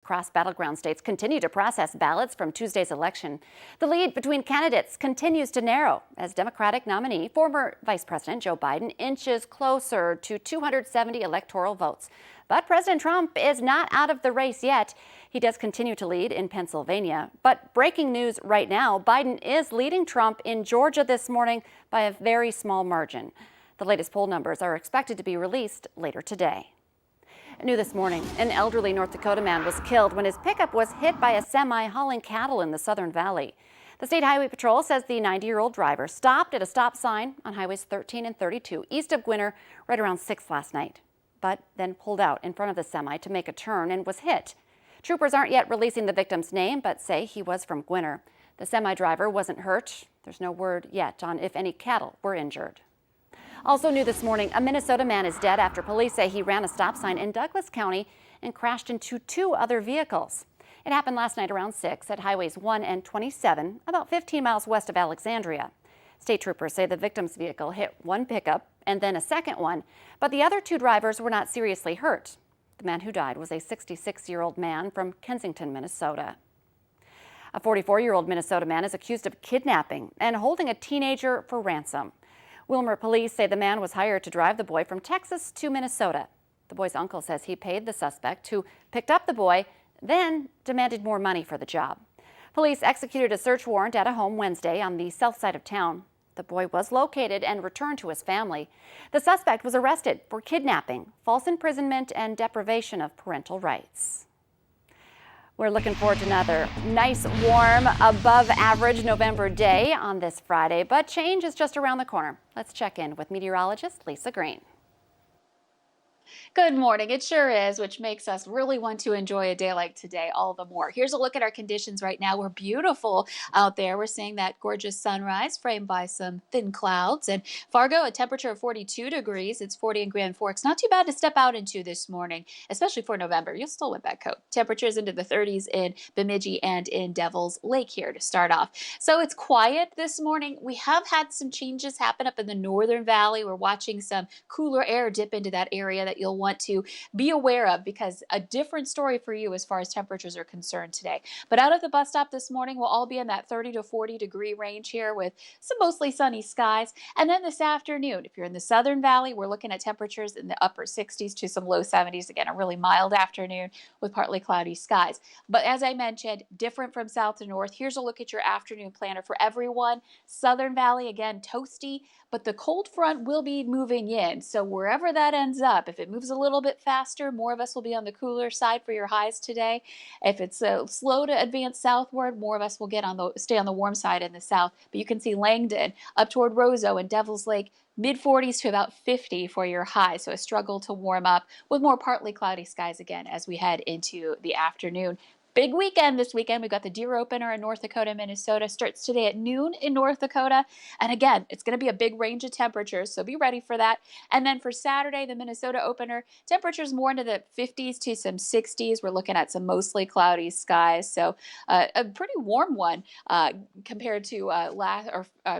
Across battleground states continue to process ballots from Tuesday's election. The lead between candidates continues to narrow as Democratic nominee, former Vice President Joe Biden, inches closer to 270 electoral votes. But President Trump is not out of the race yet. He does continue to lead in Pennsylvania. But breaking news right now, Biden is leading Trump in Georgia this morning by a very small margin. The latest poll numbers are expected to be released later today. New this morning, an elderly North Dakota man was killed when his pickup was hit by a semi hauling cattle in the Southern Valley. The State Highway Patrol says the 90-year-old driver stopped at a stop sign on Highways 13 and 32 east of Gwinner right around 6 last night, but then pulled out in front of the semi to make a turn and was hit. Troopers aren't yet releasing the victim's name, but say he was from Gwinner. The semi driver wasn't hurt. There's no word yet on if any cattle were injured. Also new this morning, a Minnesota man is dead after police say he ran a stop sign in Douglas County and crashed into 2 other vehicles. It happened last night around 6 at Highways 1 and 27, about 15 miles west of Alexandria. State troopers say the victim's vehicle hit one pickup and then a second one, but the other 2 drivers were not seriously hurt. The man who died was a 66-year-old man from Kensington, Minnesota. A 44-year-old Minnesota man is accused of kidnapping and holding a teenager for ransom. Willmar police say the man was hired to drive the boy from Texas to Minnesota. The boy's uncle says he paid the suspect, who picked up the boy, then demanded more money for the job. Police executed a search warrant at a home Wednesday on the south side of town. The boy was located and returned to his family. The suspect was arrested for kidnapping, false imprisonment, and deprivation of parental rights. We're looking forward to another nice, warm, above average November day on this Friday, but change is just around the corner. Let's check in with meteorologist Lisa Green. Good morning. It sure is, which makes us really want to enjoy a day like today all the more. Here's a look at our conditions right now. We're beautiful out there. We're seeing that gorgeous sunrise framed by some thin clouds. And Fargo, a temperature of 42 degrees. It's 40 in Grand Forks. Not too bad to step out into this morning, especially for November. You'll still want that coat. Temperatures into the 30s in Bemidji and in Devil's Lake here to start off. So it's quiet this morning. We have had some changes happen up in the Northern Valley. We're watching some cooler air dip into that area that you'll want to be aware of, because a different story for you as far as temperatures are concerned today. But out of the bus stop this morning, we'll all be in that 30 to 40 degree range here with some mostly sunny skies. And then this afternoon, if you're in the Southern Valley, we're looking at temperatures in the upper 60s to some low 70s. Again, a really mild afternoon with partly cloudy skies. But as I mentioned, different from south to north. Here's a look at your afternoon planner for everyone. Southern Valley, again, toasty, but the cold front will be moving in. So wherever that ends up, if it moves a little bit faster, more of us will be on the cooler side for your highs today. If it's slow to advance southward, more of us will stay on the warm side in the south. But you can see Langdon up toward Roseau and Devil's Lake, mid-40s to about 50 for your high. So a struggle to warm up with more partly cloudy skies again as we head into the afternoon. Big weekend this weekend. We've got the Deer Opener in North Dakota, Minnesota. Starts today at noon in North Dakota. And again, it's going to be a big range of temperatures, so be ready for that. And then for Saturday, the Minnesota Opener, temperatures more into the 50s to some 60s. We're looking at some mostly cloudy skies. So a pretty warm one compared to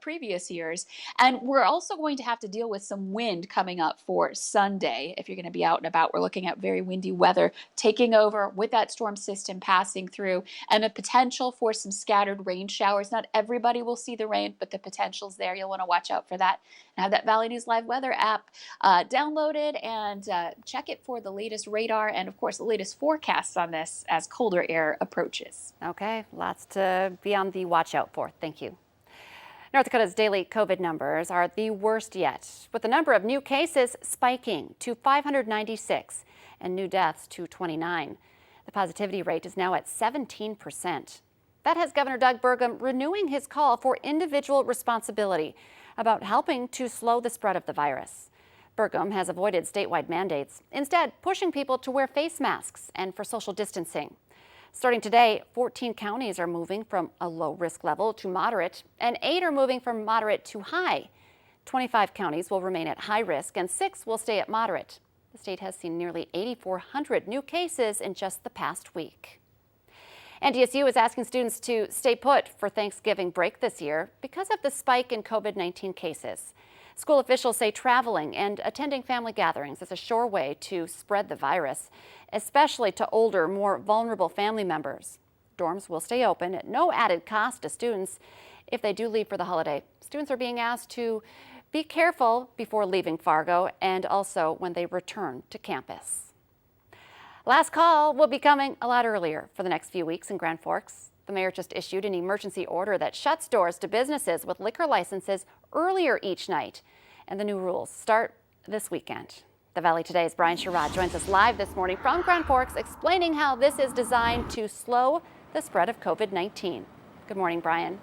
previous years. And we're also going to have to deal with some wind coming up for Sunday. If you're going to be out and about, we're looking at very windy weather taking over with that storm system passing through, and the potential for some scattered rain showers. Not everybody will see the rain, but the potential's there. You'll want to watch out for that and have that Valley News Live weather app downloaded and check it for the latest radar and, of course, the latest forecasts on this as colder air approaches. Okay, lots to be on the watch out for. Thank you. North Dakota's daily COVID numbers are the worst yet, with the number of new cases spiking to 596 and new deaths to 29. The positivity rate is now at 17%. That has Governor Doug Burgum renewing his call for individual responsibility about helping to slow the spread of the virus. Burgum has avoided statewide mandates, instead pushing people to wear face masks and for social distancing. Starting today, 14 counties are moving from a low risk level to moderate, and 8 are moving from moderate to high. 25 counties will remain at high risk and 6 will stay at moderate. The state has seen nearly 8,400 new cases in just the past week. NDSU is asking students to stay put for Thanksgiving break this year because of the spike in COVID-19 cases. School officials say traveling and attending family gatherings is a sure way to spread the virus, especially to older, more vulnerable family members. Dorms will stay open at no added cost to students. If they do leave for the holiday, students are being asked to be careful before leaving Fargo and also when they return to campus. Last call will be coming a lot earlier for the next few weeks in Grand Forks. The mayor just issued an emergency order that shuts doors to businesses with liquor licenses earlier each night. And the new rules start this weekend. The Valley Today's Brian Sherrod joins us live this morning from Grand Forks, explaining how this is designed to slow the spread of COVID-19. Good morning, Brian.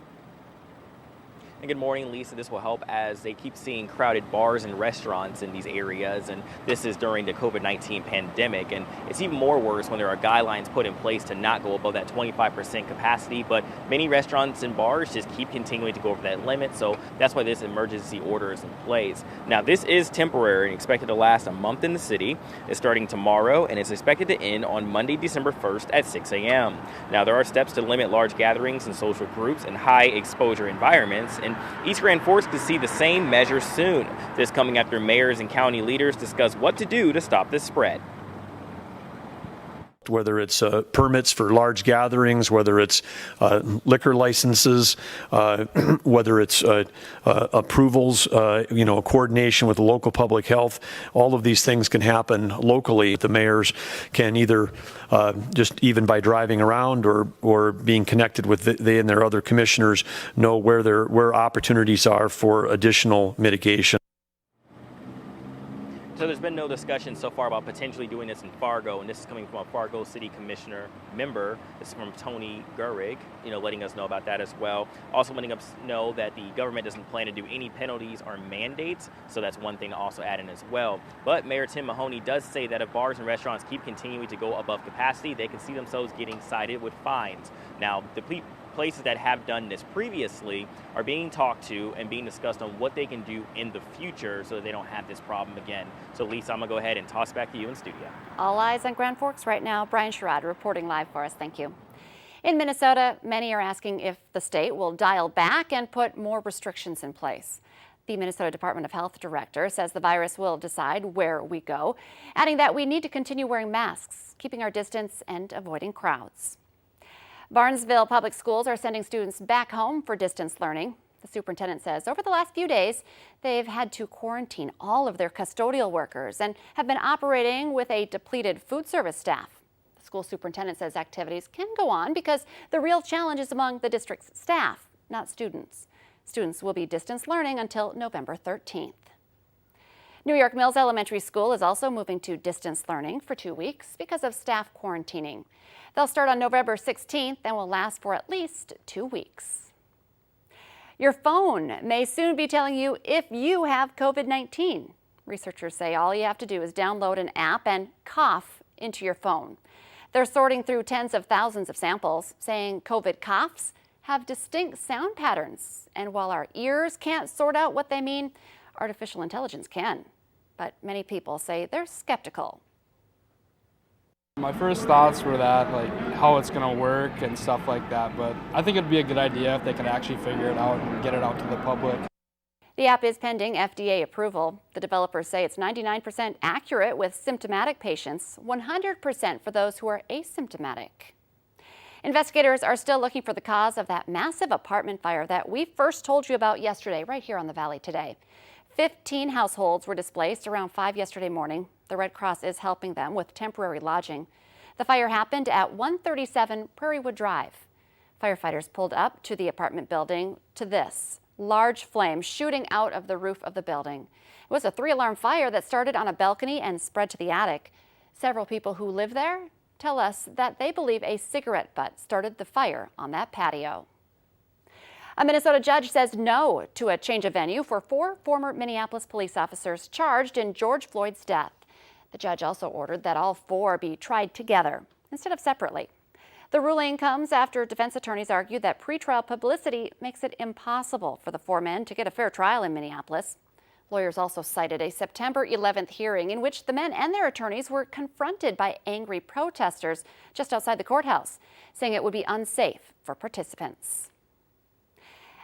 And good morning, Lisa. This will help as they keep seeing crowded bars and restaurants in these areas, and this is during the COVID-19 pandemic. And it's even more worse when there are guidelines put in place to not go above that 25% capacity, but many restaurants and bars just keep continuing to go over that limit, so that's why this emergency order is in place. Now, this is temporary and expected to last a month in the city. It's starting tomorrow, and it's expected to end on Monday, December 1st at 6 a.m. Now, there are steps to limit large gatherings and social groups in high exposure environments, and East Grand Forks could see the same measures soon. This coming after mayors and county leaders discuss what to do to stop this spread. Whether it's permits for large gatherings, whether it's liquor licenses, whether it's approvals, coordination with the local public health, all of these things can happen locally. The mayors can either just even by driving around or being connected with they and their other commissioners know where opportunities are for additional mitigation. So there's been no discussion so far about potentially doing this in Fargo, and this is coming from a Fargo City Commissioner member. This is from Tony Gehrig, letting us know about that as well. Also letting us know that the government doesn't plan to do any penalties or mandates, so that's one thing to also add in as well. But Mayor Tim Mahoney does say that if bars and restaurants keep continuing to go above capacity, they can see themselves getting cited with fines. Now, the places that have done this previously are being talked to and being discussed on what they can do in the future so that they don't have this problem again. So Lisa, I'm gonna go ahead and toss back to you in studio. All eyes on Grand Forks right now. Brian Sherrod reporting live for us. Thank you. In Minnesota, many are asking if the state will dial back and put more restrictions in place. The Minnesota Department of Health director says the virus will decide where we go, adding that we need to continue wearing masks, keeping our distance, and avoiding crowds. Barnesville Public Schools are sending students back home for distance learning. The superintendent says over the last few days, they've had to quarantine all of their custodial workers and have been operating with a depleted food service staff. The school superintendent says activities can go on because the real challenge is among the district's staff, not students. Students will be distance learning until November 13th. New York Mills Elementary School is also moving to distance learning for 2 weeks because of staff quarantining. They'll start on November 16th and will last for at least 2 weeks. Your phone may soon be telling you if you have COVID-19. Researchers say all you have to do is download an app and cough into your phone. They're sorting through tens of thousands of samples, saying COVID coughs have distinct sound patterns. And while our ears can't sort out what they mean, artificial intelligence can. But many people say they're skeptical. My first thoughts were that, how it's going to work and stuff like that, but I think it'd be a good idea if they could actually figure it out and get it out to the public. The app is pending FDA approval. The developers say it's 99% accurate with symptomatic patients, 100% for those who are asymptomatic. Investigators are still looking for the cause of that massive apartment fire that we first told you about yesterday, right here on the Valley Today. 15 households were displaced around 5 yesterday morning. The Red Cross is helping them with temporary lodging. The fire happened at 137 Prairie Wood Drive. Firefighters pulled up to the apartment building to this large flame shooting out of the roof of the building. It was a 3-alarm fire that started on a balcony and spread to the attic. Several people who live there tell us that they believe a cigarette butt started the fire on that patio. A Minnesota judge says no to a change of venue for 4 former Minneapolis police officers charged in George Floyd's death. The judge also ordered that all 4 be tried together instead of separately. The ruling comes after defense attorneys argued that pretrial publicity makes it impossible for the 4 men to get a fair trial in Minneapolis. Lawyers also cited a September 11th hearing in which the men and their attorneys were confronted by angry protesters just outside the courthouse, saying it would be unsafe for participants.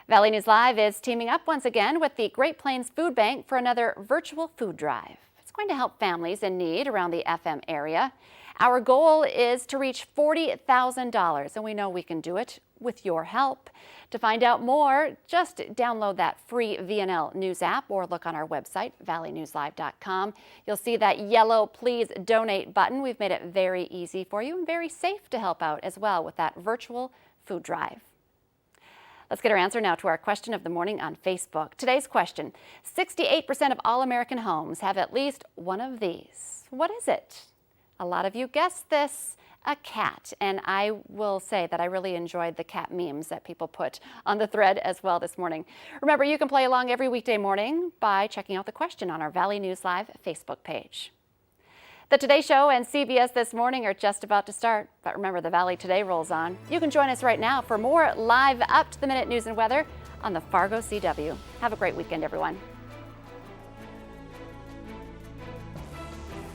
Valley News Live is teaming up once again with the Great Plains Food Bank for another virtual food drive. It's going to help families in need around the FM area. Our goal is to reach $40,000, and we know we can do it with your help. To find out more, just download that free VNL News app or look on our website, valleynewslive.com. You'll see that yellow Please Donate button. We've made it very easy for you and very safe to help out as well with that virtual food drive. Let's get our answer now to our question of the morning on Facebook. Today's question: 68% of all American homes have at least one of these. What is it? A lot of you guessed this, a cat. And I will say that I really enjoyed the cat memes that people put on the thread as well this morning. Remember, you can play along every weekday morning by checking out the question on our Valley News Live Facebook page. The Today Show and CBS This Morning are just about to start, but remember, the Valley Today rolls on. You can join us right now for more live up-to-the-minute news and weather on the Fargo CW. Have a great weekend, everyone.